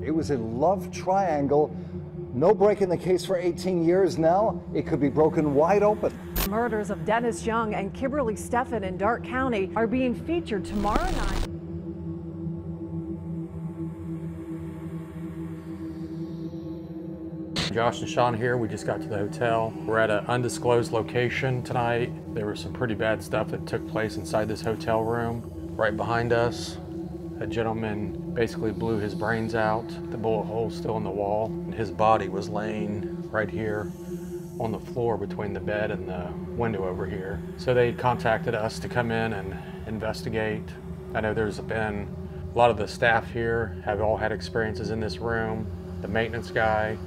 It was a love triangle. No break in the case for 18 years now. It could be broken wide open. Murders of Dennis Young and Kimberly Steffen in Darke County are being featured tomorrow night. Josh and Sean here. We just got to the hotel. We're at an undisclosed location tonight. There was some pretty bad stuff that took place inside this hotel room. Right behind us, a gentleman basically blew his brains out. The bullet hole's still in the wall. And his body was laying right here on the floor between the bed and the window over here. So they contacted us to come in and investigate. I know there's been a lot of the staff here have all had experiences in this room. The maintenance guy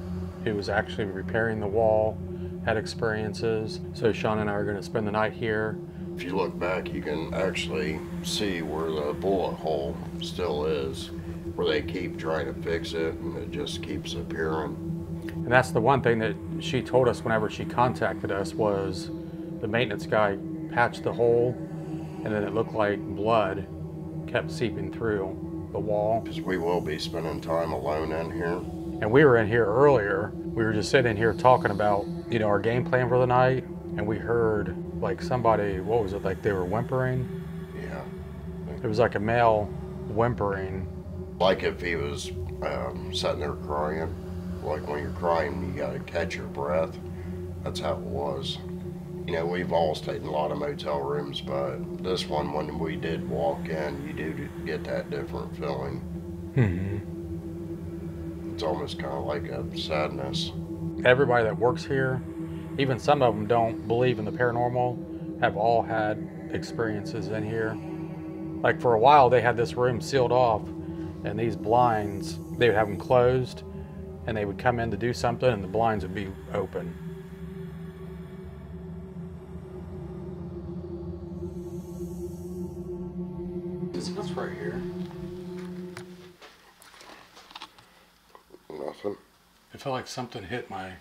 who was actually repairing the wall had experiences. So Sean and I are going to spend the night here. If you look back, you can actually see where the bullet hole still is, where they keep trying to fix it and it just keeps appearing. And that's the one thing that she told us whenever she contacted us was the maintenance guy patched the hole and then it looked like blood kept seeping through the wall. Because we will be spending time alone in here. And we were in here earlier. We were just sitting here talking about, you know, our game plan for the night, and we heard like somebody, what was it, like they were whimpering? Yeah. It was like a male whimpering. Like if he was sitting there crying. Like when you're crying, you gotta catch your breath. That's how it was. You know, we've all stayed in a lot of motel rooms, but this one, when we did walk in, you do get that different feeling. Mm-hmm. It's almost kind of like a sadness. Everybody that works here, even some of them don't believe in the paranormal, have all had experiences in here. Like for a while, they had this room sealed off, and these blinds, they would have them closed, and they would come in to do something, and the blinds would be open. What's right here? Nothing. It felt like something hit when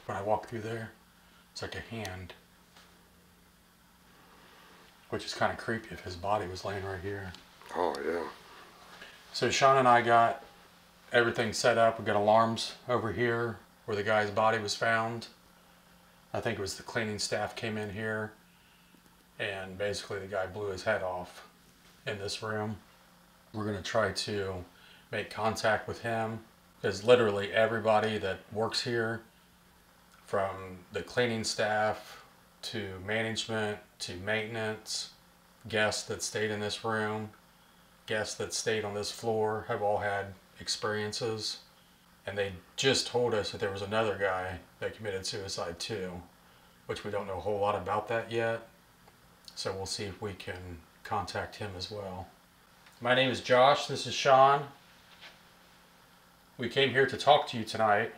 I walked through there. It's like a hand. Which is kind of creepy if his body was laying right here. Oh, yeah. So Sean and I got everything set up. We got alarms over here where the guy's body was found. I think it was the cleaning staff came in here and basically the guy blew his head off in this room. We're going to try to make contact with him because literally everybody that works here, from the cleaning staff to management to maintenance, guests that stayed in this room, guests that stayed on this floor, have all had experiences. And they just told us that there was another guy that committed suicide too, which we don't know a whole lot about that yet. So we'll see if we can contact him as well. My name is Josh, this is Sean. We came here to talk to you tonight.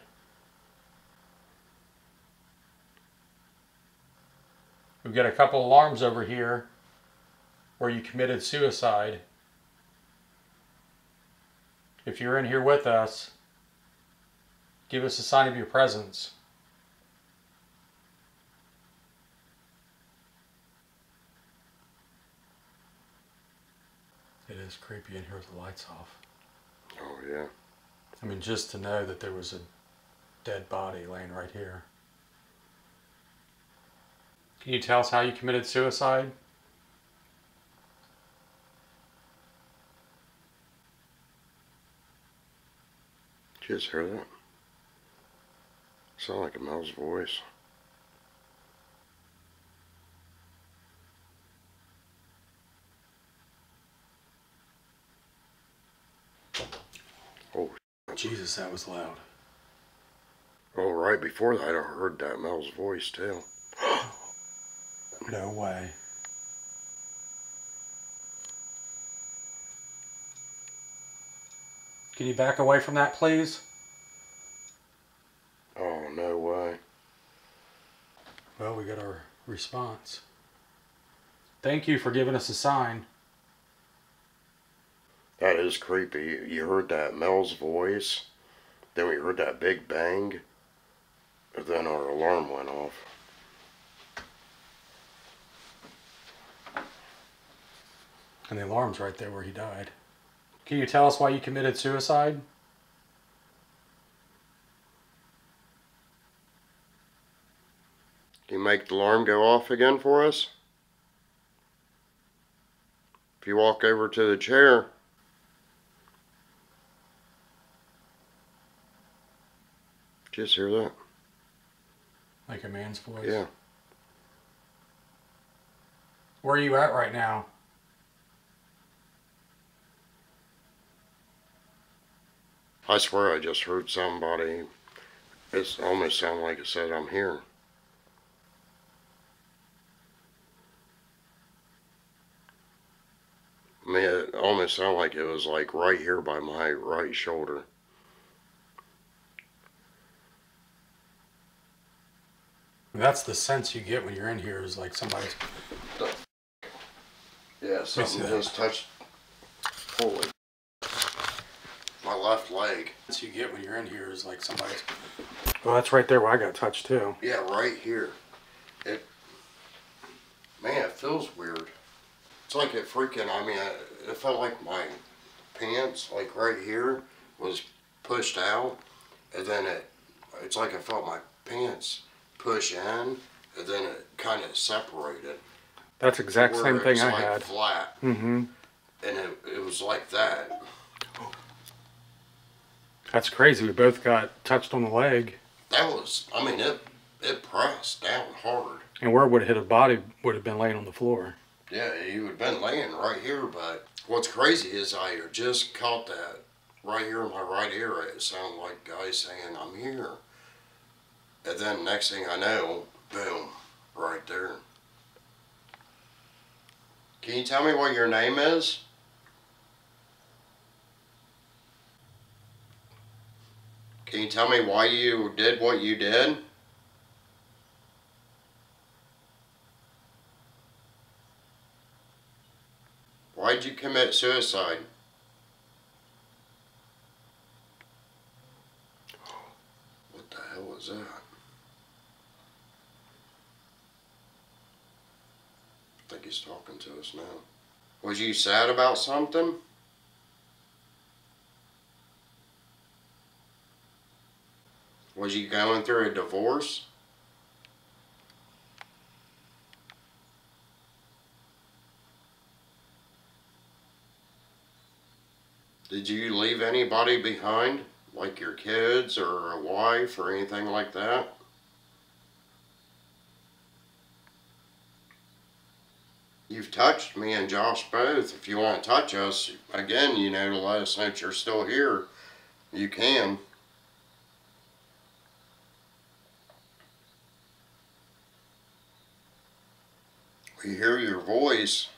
We've got a couple alarms over here where you committed suicide. If you're in here with us, give us a sign of your presence. It is creepy in here with the lights off. Oh, yeah. I mean, just to know that there was a dead body laying right here. Can you tell us how you committed suicide? Did you just hear that? Sound like a male's voice. Oh, Jesus, that was loud. oh, right before that, I heard that male's voice too. No way. Can you back away from that, please? Oh, no way. Well, we got our response. Thank you for giving us a sign. That is creepy. You heard that Mel's voice, then we heard that big bang, and then our alarm went off. And the alarm's right there where he died. Can you tell us why you committed suicide? Can you make the alarm go off again for us? If you walk over to the chair. Just hear that? Like a man's voice? Yeah. Where are you at right now? I swear I just heard somebody. It almost sounded like it said, "I'm here." I mean, it almost sounded like it was like right here by my right shoulder. That's the sense you get when you're in here, is like somebody's... Yeah, something just touched. Holy. My left leg. The sense you get when you're in here is like somebody's... Well, that's right there where I got touched too. Yeah, right here. Man, it feels weird. It's like it freaking, I mean, it felt like my pants, like right here, was pushed out. And then it's like I felt my pants push in, and then it kind of separated. That's the exact same thing I had. Flat. Mm-hmm. And it was like that. That's crazy. We both got touched on the leg. That was, I mean, it pressed down hard. And where it would have hit a body would have been laying on the floor. Yeah, you would have been laying right here, but what's crazy is I just caught that right here in my right ear. It sounded like guys saying, "I'm here." And then next thing I know, boom, right there. Can you tell me what your name is? Can you tell me why you did what you did? Why'd you commit suicide? What the hell was that? I think he's talking to us now. Was you sad about something? Was you going through a divorce? Did you leave anybody behind? Like your kids or a wife or anything like that? You've touched me and Josh both. If you want to touch us, again, you know, to let us know that you're still here, you can. We hear your voice,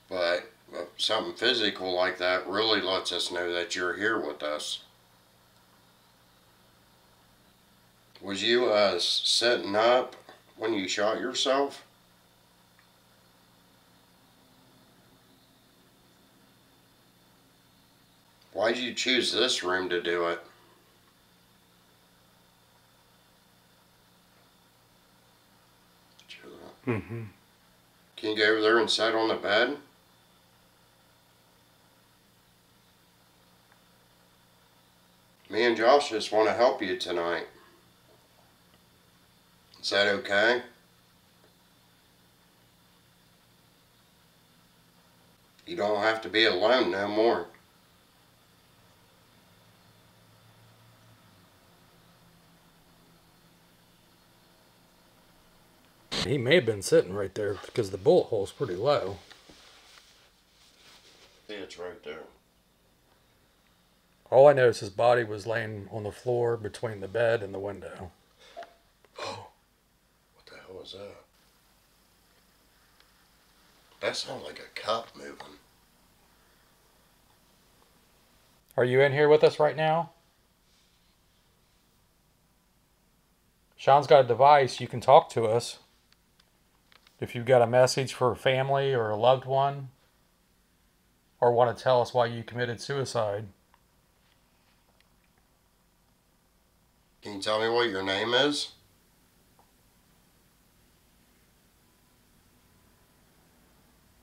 but something physical like that really lets us know that you're here with us. Was you sitting up when you shot yourself? Why'd you choose this room to do it? Did you hear that? Mm-hmm. Can you go over there and sit on the bed? Me and Josh just want to help you tonight. Is that okay? You don't have to be alone no more. He may have been sitting right there because the bullet hole's pretty low. See, it's right there. All I know is his body was laying on the floor between the bed and the window. Oh, what the hell was that? That sounds like a cup moving. Are you in here with us right now? Sean's got a device. You can talk to us. If you've got a message for a family or a loved one, or want to tell us why you committed suicide. Can you tell me what your name is?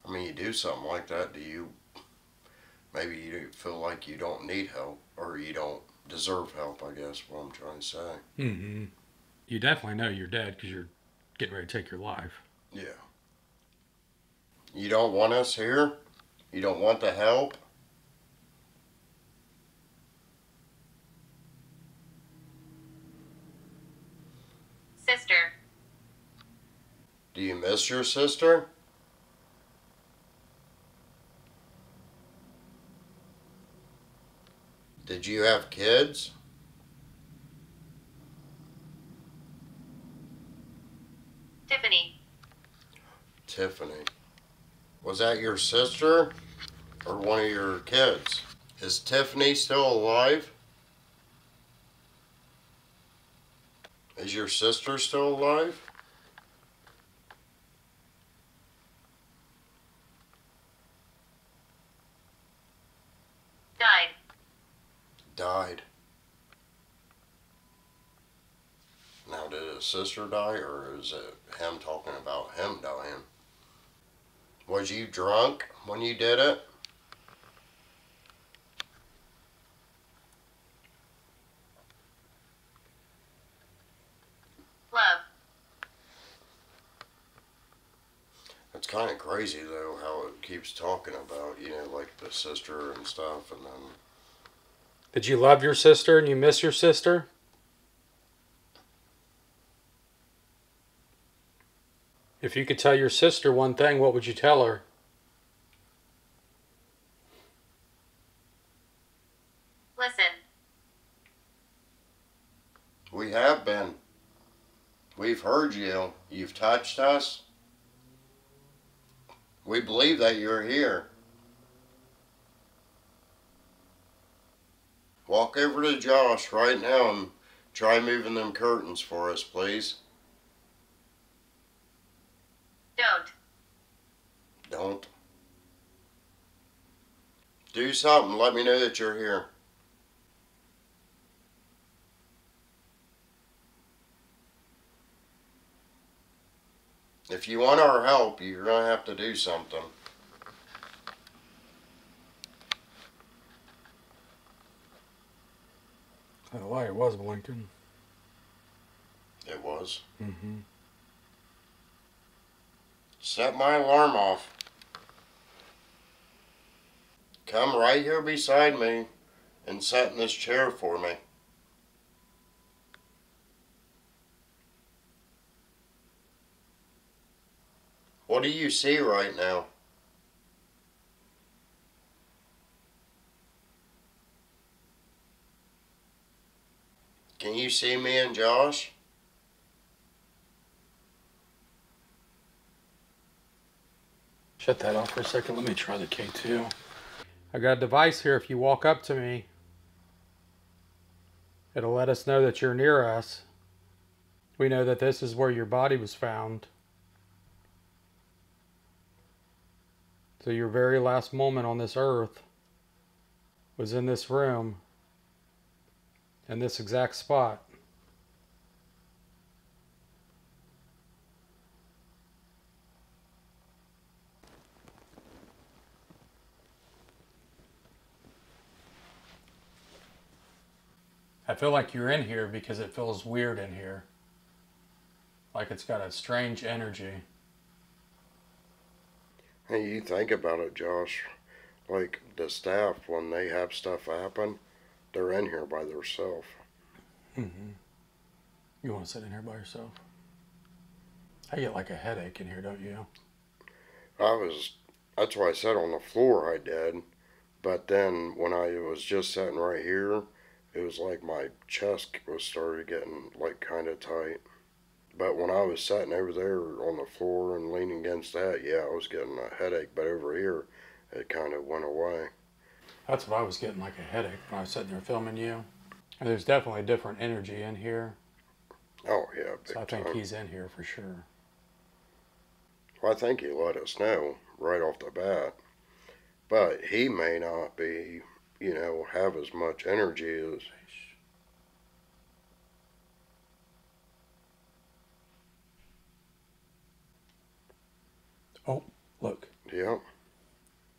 I mean, you do something like that, maybe you feel like you don't need help, or you don't deserve help, I guess, what I'm trying to say. Mm-hmm. You definitely know you're dead because getting ready to take your life. Yeah. You don't want us here? You don't want the help? Sister. Do you miss your sister? Did you have kids? Tiffany. Tiffany. Was that your sister or one of your kids? Is Tiffany still alive? Is your sister still alive? Died. Died. Now, did his sister die, or is it him talking about him dying? Was you drunk when you did it? Love. It's kind of crazy, though, how it keeps talking about, you know, like the sister and stuff, and then... Did you love your sister and you miss your sister? If you could tell your sister one thing, what would you tell her? Listen. We have been. We've heard you. You've touched us. We believe that you're here. Walk over to Josh right now and try moving them curtains for us, please. Don't. Don't. Do something. Let me know that you're here. If you want our help, you're going to have to do something. The light was blinking. It was. Mm-hmm. Set my alarm off. Come right here beside me and sit in this chair for me. What do you see right now? Can you see me and Josh? Shut that off for a second. Let me try the K2. I got a device here. If you walk up to me, it'll let us know that you're near us. We know that this is where your body was found. So your very last moment on this earth was in this room, in this exact spot. I feel like you're in here because it feels weird in here. Like it's got a strange energy. Hey, you think about it, Josh. Like the staff, when they have stuff happen, they're in here by themselves. Mm-hmm. You want to sit in here by yourself? I get like a headache in here, don't you? That's why I sat on the floor, I did. But then when I was just sitting right here, it was like my chest was started getting like kind of tight. But when I was sitting over there on the floor and leaning against that, yeah, I was getting a headache. But over here, it kind of went away. That's what I was getting, like a headache when I was sitting there filming you. And there's definitely a different energy in here. Oh, yeah, big So I think time. he's in here for sure. Well, I think he let us know right off the bat. But he may not be, you know, have as much energy as... Oh, look. Yep.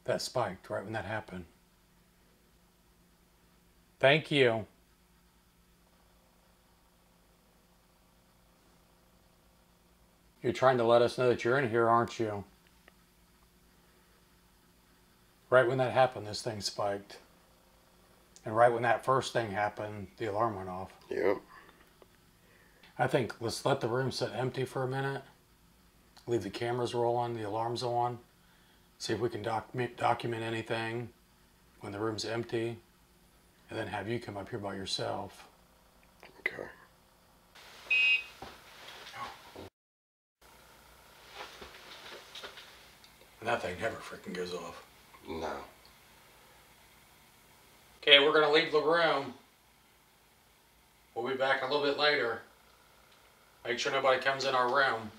That spiked right when that happened. Thank you. You're trying to let us know that you're in here, aren't you? Right when that happened, this thing spiked. And right when that first thing happened, the alarm went off. Yep. I think let's let the room sit empty for a minute. Leave the cameras rolling, the alarms on. See if we can document anything when the room's empty. And then have you come up here by yourself. Okay. And that thing never freaking goes off. No. Okay, we're gonna leave the room. We'll be back a little bit later. Make sure nobody comes in our room.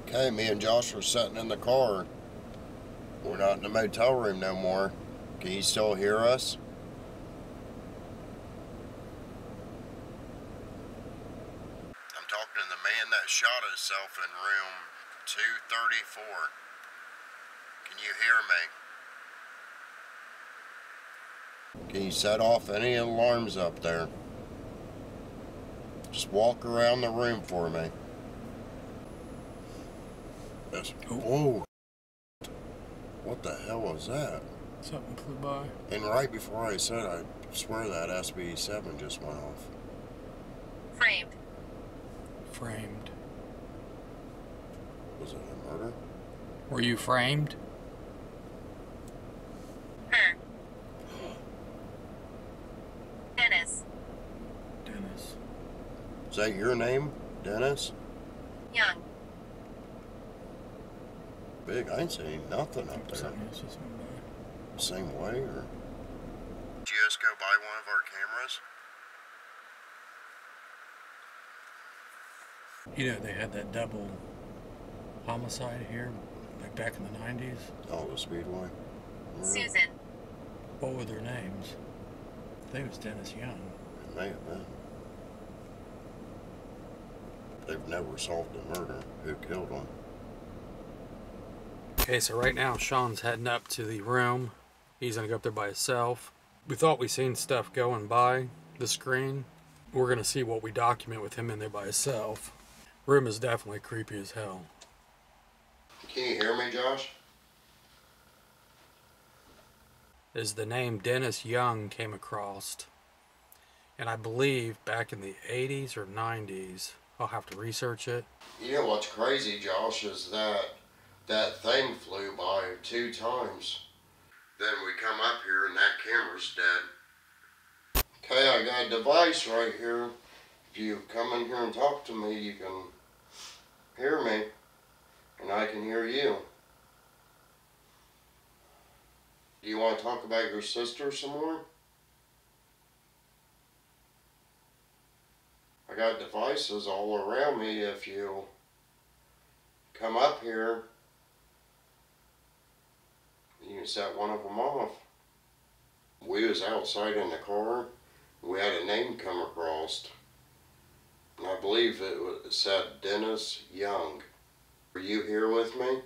Okay, me and Josh were sitting in the car. We're not in the motel room no more. Can you still hear us? I'm talking to the man that shot himself in room 234. Can you hear me? Can you set off any alarms up there? Just walk around the room for me. Yes. Whoa. What the hell was that? Something flew by. And right before I said, I swear that S10E6 just went off. Framed. Framed. Was it a murder? Were you framed? Her. Dennis. Dennis. Is that your name, Dennis? Young. Big, I ain't saying nothing up there. Something else just went by. Same way, or? Did you just go by one of our cameras? You know, they had that double homicide here, like back in the 90s. Oh, the Speedway? Susan. What were their names? I think it was Dennis Young. It may have been. They've never solved the murder. Who killed him? Okay, so right now Sean's heading up to the room. He's gonna go up there by himself. We thought we seen stuff going by the screen. We're gonna see what we document with him in there by himself. Room is definitely creepy as hell. Can you hear me, Josh? Is the name Dennis Young came across. And I believe back in the 80s or 90s, I'll have to research it. You know what's crazy, Josh, is that thing flew by 2 times. Then we come up here and that camera's dead. Okay, I got a device right here. If you come in here and talk to me, you can hear me. And I can hear you. Do you want to talk about your sister some more? I got devices all around me. If you come up here, you can set one of them off. We was outside in the car. We had a name come across. And I believe it said Dennis Young. Are you here with me?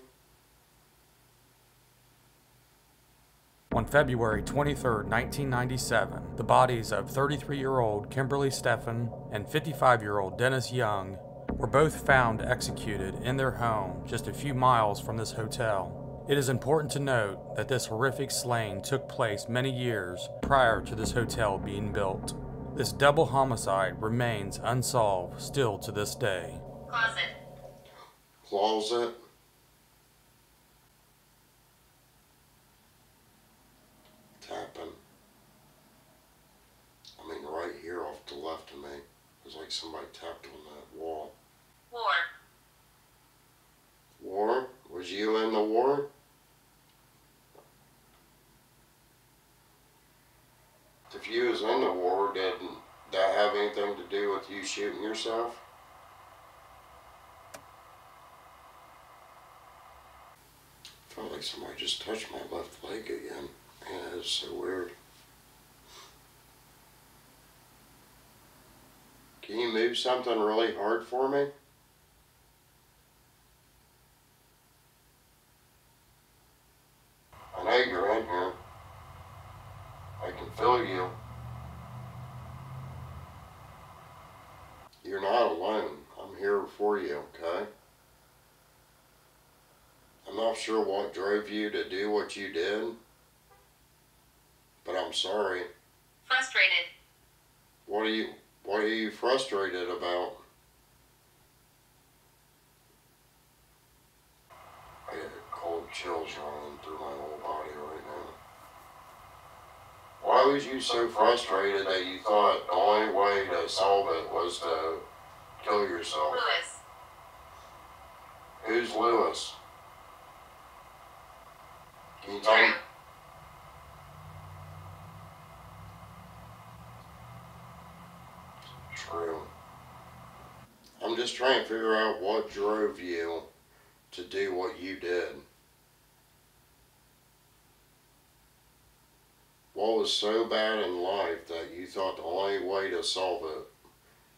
On February 23, 1997, the bodies of 33-year-old Kimberly Steffen and 55-year-old Dennis Young were both found executed in their home just a few miles from this hotel. It is important to note that this horrific slaying took place many years prior to this hotel being built. This double homicide remains unsolved still to this day. Closet. Closet. Tapping. I mean, right here off to the left of me. There's like somebody tapped on that wall. If you was in the war, didn't that have anything to do with you shooting yourself? I felt like somebody just touched my left leg again. Man, that is so weird. Can you move something really hard for me? I know you're in here. I can feel you. You're not alone. I'm here for you, okay? I'm not sure what drove you to do what you did, but I'm sorry. Frustrated. What are you frustrated about? I get cold chills running through my whole body right now. Why was you so frustrated that you thought the only way to solve it was to kill yourself? Lewis. Who's Lewis? Can you tell me? True. I'm just trying to figure out what drove you to do what you did. What was so bad in life that you thought the only way to solve it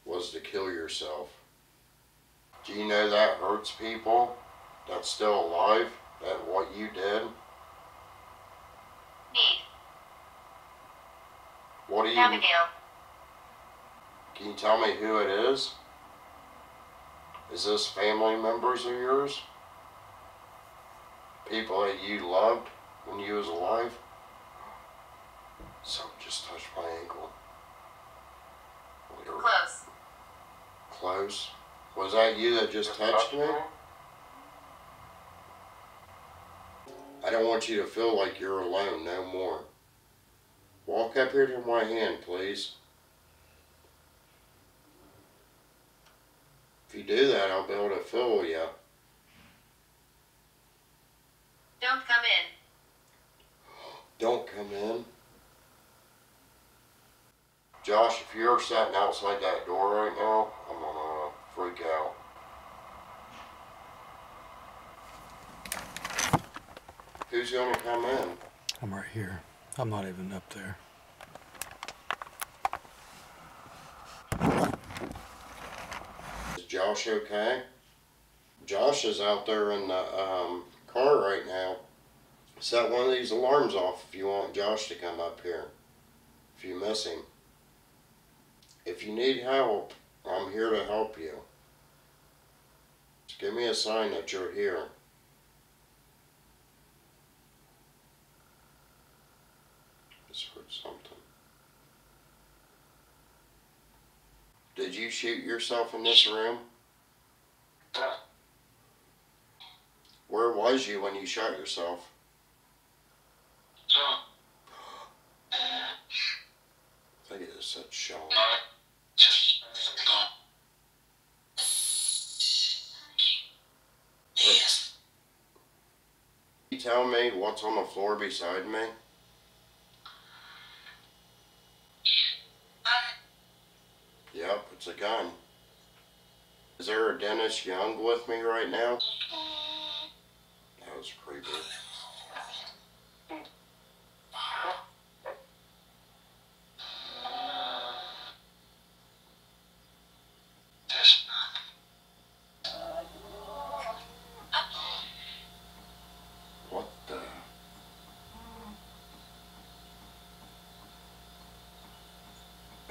was to kill yourself? Do you know that hurts people that's still alive, that what you did? Need. What do you... Abigail. Can you tell me who it is? Is this family members of yours? People that you loved when you was alive? Something just touched my ankle. Close. Close? Was that you that just touched me? I don't want you to feel like you're alone no more. Walk up here to my hand, please. If you do that, I'll be able to feel you. Don't come in. Don't come in. Josh, if you're sitting outside that door right now, I'm gonna freak out. Who's gonna come in? I'm right here. I'm not even up there. Is Josh okay? Josh is out there in the car right now. Set one of these alarms off if you want Josh to come up here. If you miss him. If you need help, I'm here to help you. Just give me a sign that you're here. Just heard something. Did you shoot yourself in this room? Where was you when you shot yourself? I think it just said Sean. Can you tell me what's on the floor beside me? Yep, it's a gun. Is there a Dennis Young with me right now? That was creepy. What the?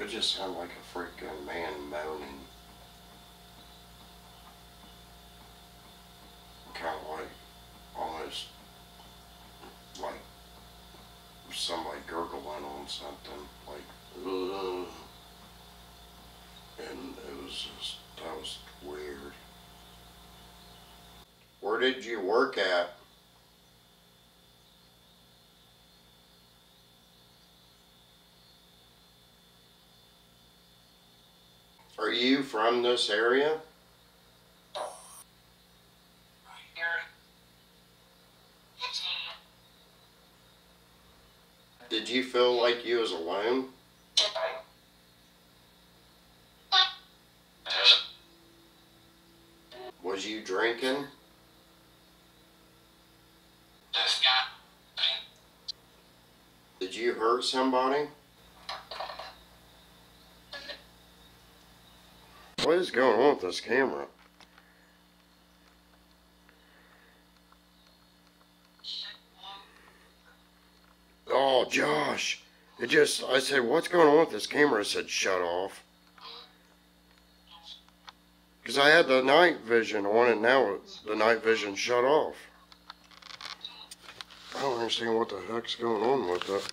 It just sounded like a freaking man moaning. Kind of like, almost like somebody gurgling on something, like, ugh. And it was just, that was weird. Where did you work at? Are you from this area? Did you feel like you was alone? Was you drinking? Did you hurt somebody? What is going on with this camera? Oh, Josh. I said, what's going on with this camera? It said, shut off. Because I had the night vision on and now the night vision shut off. I don't understand what the heck's going on with it.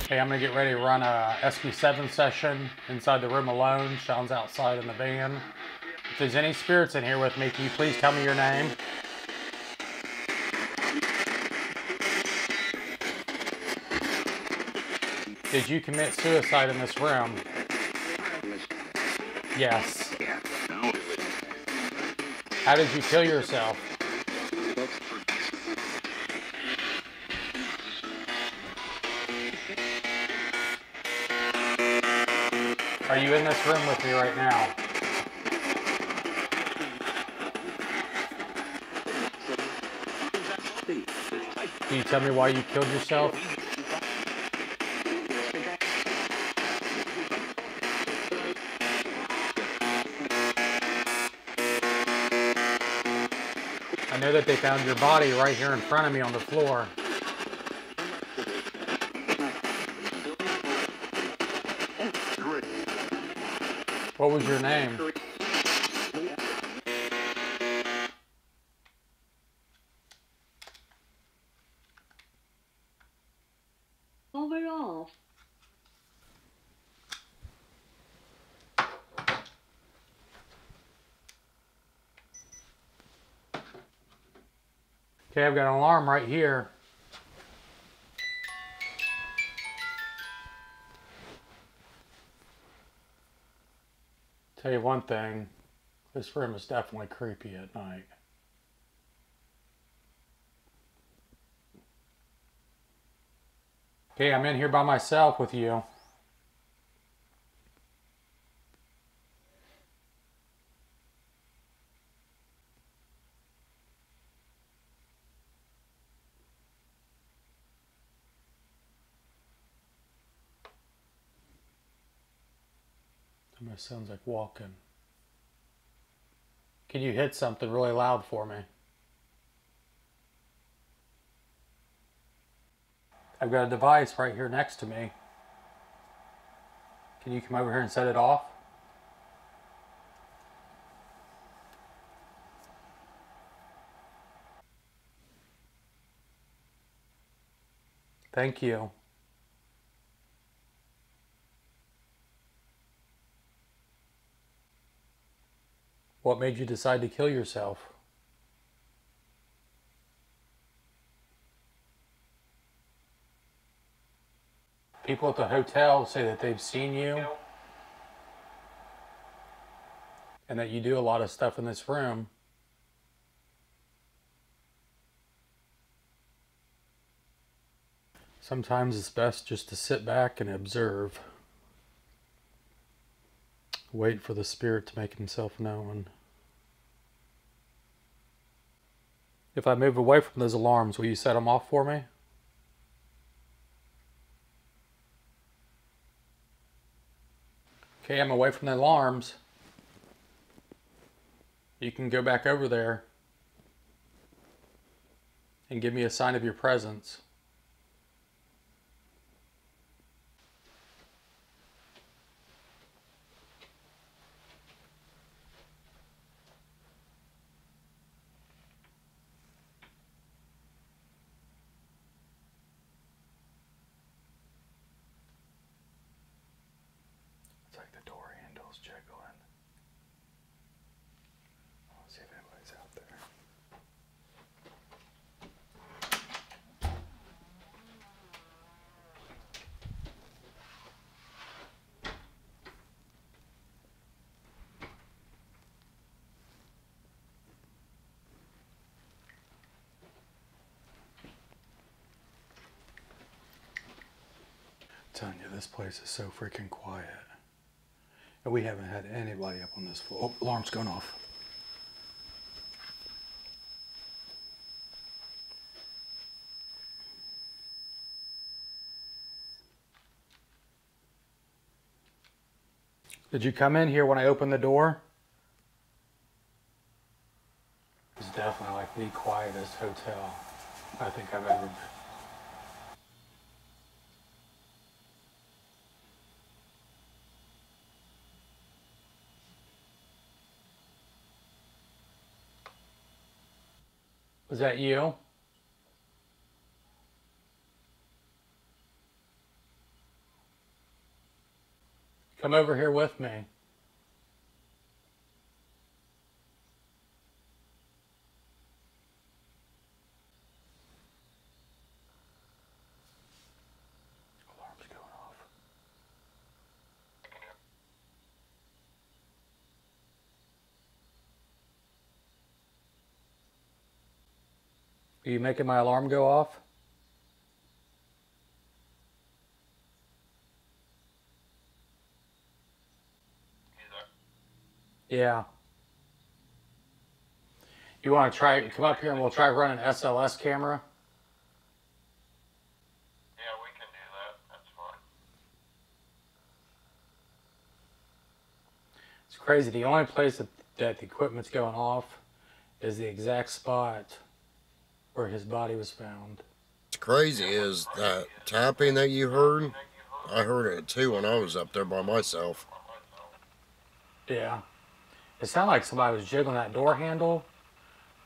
Hey, I'm gonna get ready to run a SB7 session inside the room alone. Sean's outside in the van. If there's any spirits in here with me, can you please tell me your name? Did you commit suicide in this room? Yes. How did you kill yourself? Are you in this room with me right now? Can you tell me why you killed yourself? I know that they found your body right here in front of me on the floor. What was your name? Overall. Okay, I've got an alarm right here. Tell you one thing, this room is definitely creepy at night. Okay, I'm in here by myself with you. That sounds like walking. Can you hit something really loud for me? I've got a device right here next to me. Can you come over here and set it off? Thank you. What made you decide to kill yourself? People at the hotel say that they've seen you and that you do a lot of stuff in this room. Sometimes it's best just to sit back and observe. Wait for the spirit to make himself known. If I move away from those alarms, will you set them off for me? Okay, I'm away from the alarms. You can go back over there and give me a sign of your presence. It's like the door handle's jiggling. Let's see if anybody's out there. I'm telling you, this place is so freaking quiet. And we haven't had anybody up on this floor. Oh, alarm's going off. Did you come in here when I opened the door? It's definitely like the quietest hotel I think I've ever been. Was that you? Come over here with me. Alarm's going off. Are you making my alarm go off? Yeah. You want to try, come up here and we'll try running an SLS camera? Yeah, we can do that. That's fine. It's crazy. The only place that the equipment's going off is the exact spot where his body was found. What's crazy is that tapping that you heard, I heard it too when I was up there by myself. Yeah. It sounded like somebody was jiggling that door handle.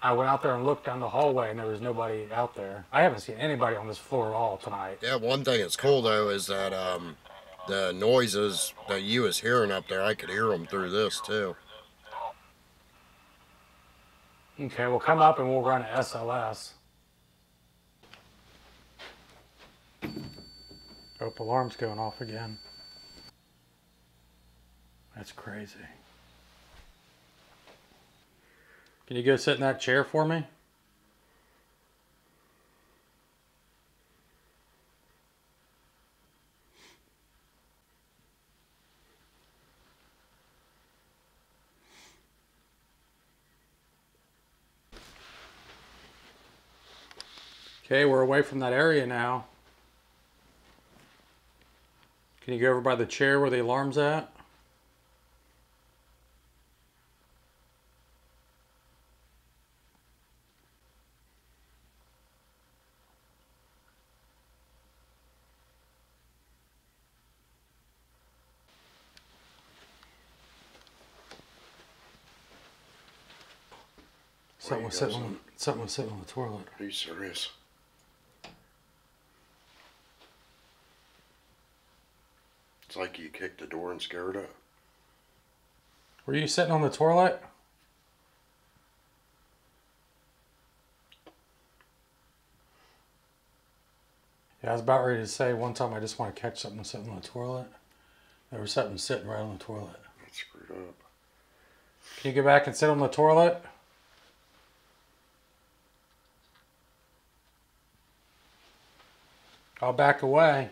I went out there and looked down the hallway and there was nobody out there. I haven't seen anybody on this floor at all tonight. Yeah, one thing that's cool though is that the noises that you was hearing up there, I could hear them through this too. Okay, we'll come up and we'll run an SLS. Oh, alarm's going off again. That's crazy. Can you go sit in that chair for me? Okay, we're away from that area now. Can you go over by the chair where the alarm's at? Something was sitting on the toilet. Are you serious? It's like you kicked the door and scared it. Were you sitting on the toilet? Yeah, I was about ready to say one time I just want to catch something sitting on the toilet. There was something sitting right on the toilet. That's screwed up. Can you go back and sit on the toilet? I'll back away.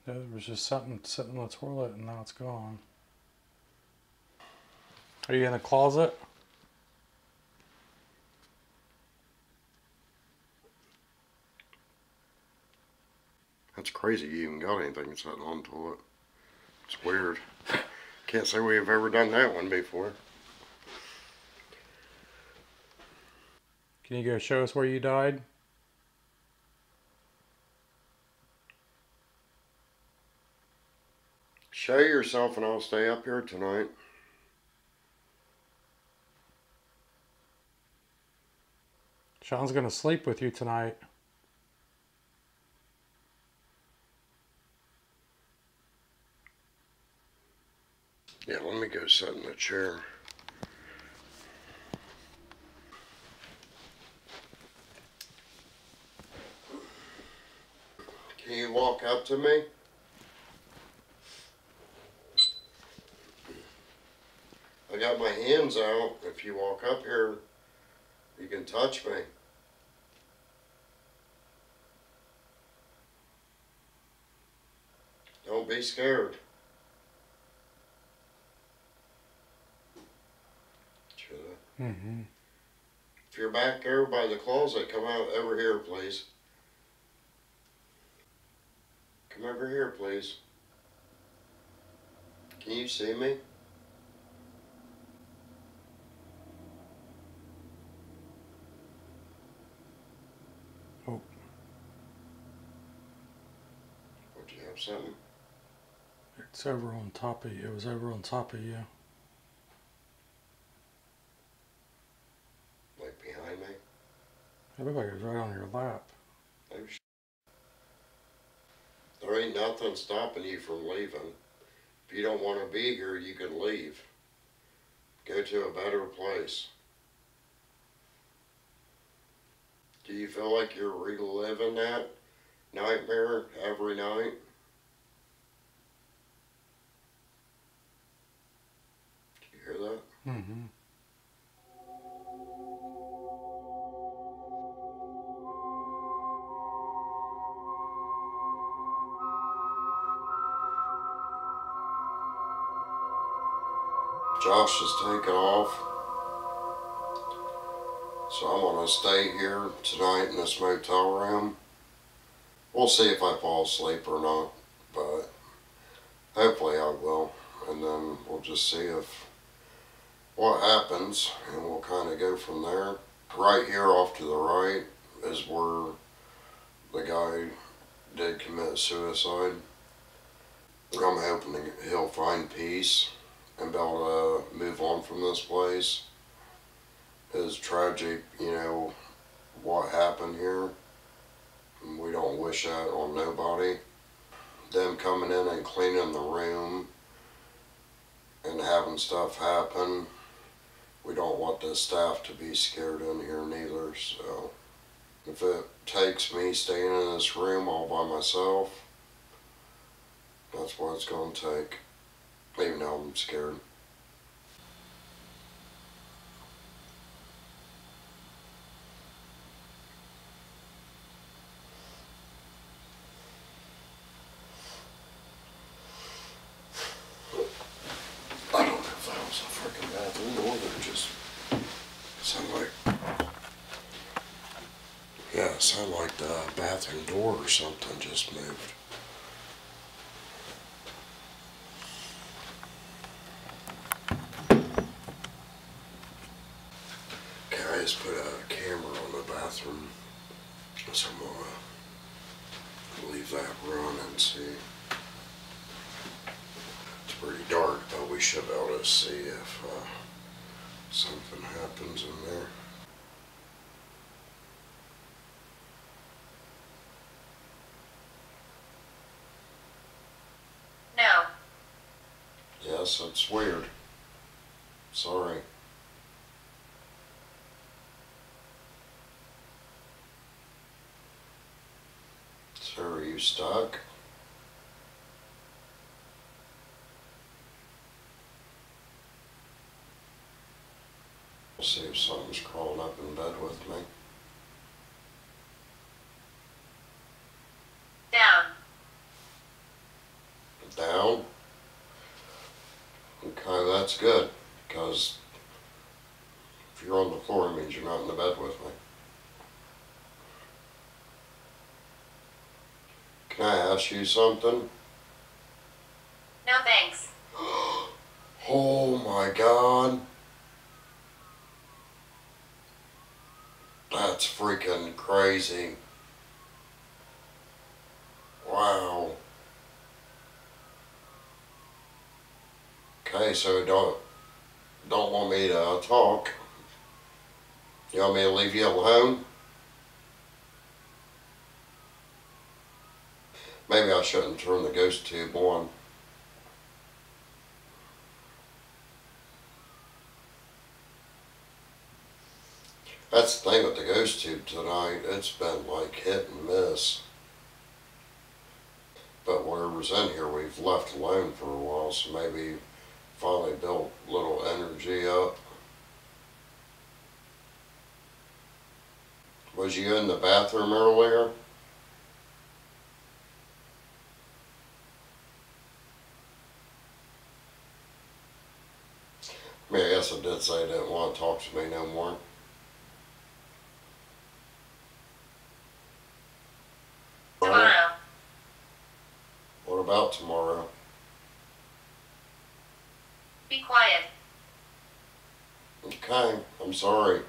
There was just something sitting on the toilet and now it's gone. Are you in the closet? It's crazy you even got anything sitting onto it. It's weird. Can't say we've ever done that one before. Can you go show us where you died? Show yourself and I'll stay up here tonight. Sean's gonna sleep with you tonight. Yeah, let me go sit in the chair. Can you walk up to me? I got my hands out. If you walk up here, you can touch me. Don't be scared. Mm-hmm. If you're back there by the closet, come out over here, please. Come over here, please. Can you see me? Oh. Or do you have something? It's over on top of you. It was over on top of you. Like behind me? It looked like it was right on your lap. Oh, there ain't nothing stopping you from leaving. If you don't want to be here, you can leave. Go to a better place. Do you feel like you're reliving that nightmare every night? Do you hear that? Mm-hmm. Josh is taking off. So I'm going to stay here tonight in this motel room. We'll see if I fall asleep or not, but hopefully I will. And then we'll just see if what happens, and we'll kind of go from there. Right here off to the right is where the guy did commit suicide. I'm hoping he'll find peace and be able to move on from this place. It's tragic, you know, what happened here. And we don't wish that on nobody. Them coming in and cleaning the room and having stuff happen. We don't want the staff to be scared in here neither, so if it takes me staying in this room all by myself, that's what it's going to take, even though I'm scared. I don't know if that was a freaking bathroom or they're just sound like, yeah, it sounded like the bathroom door or something just moved. Guys put a camera on the bathroom, so I'm gonna leave that run and see. It's pretty dark, but we should be able to see if something happens in there. No. Yes, that's weird. Sorry. So are you stuck? We'll see if something's crawling up in bed with me. Down. Down? Okay, that's good, because if you're on the floor, it means you're not in the bed with me. Can Can I ask you something? No thanks. Oh my God. That's freaking crazy. Wow. Okay, so don't want me to talk. You want me to leave you alone? Maybe I shouldn't turn the ghost tube on. That's the thing with the ghost tube tonight. It's been like hit and miss. But whatever's in here we've left alone for a while, so maybe finally built a little energy up. Was you in the bathroom earlier? I mean, I guess I did say I didn't want to talk to me no more. Tomorrow. What about tomorrow? Be quiet. Okay, I'm sorry.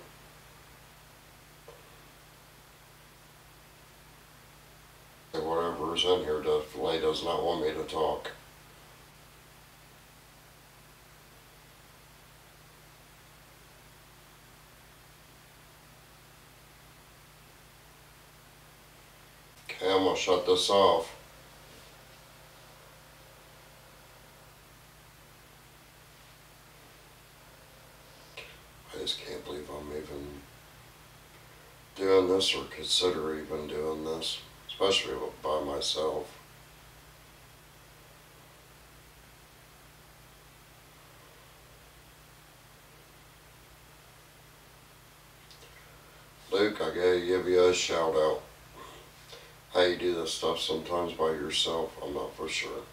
Whatever is in here definitely does not want me to talk. Okay, I'm gonna shut this off. I just can't believe I'm even doing this or consider even doing this, especially by myself. Luke, I gotta give you a shout out. How you do this stuff sometimes by yourself, I'm not for sure.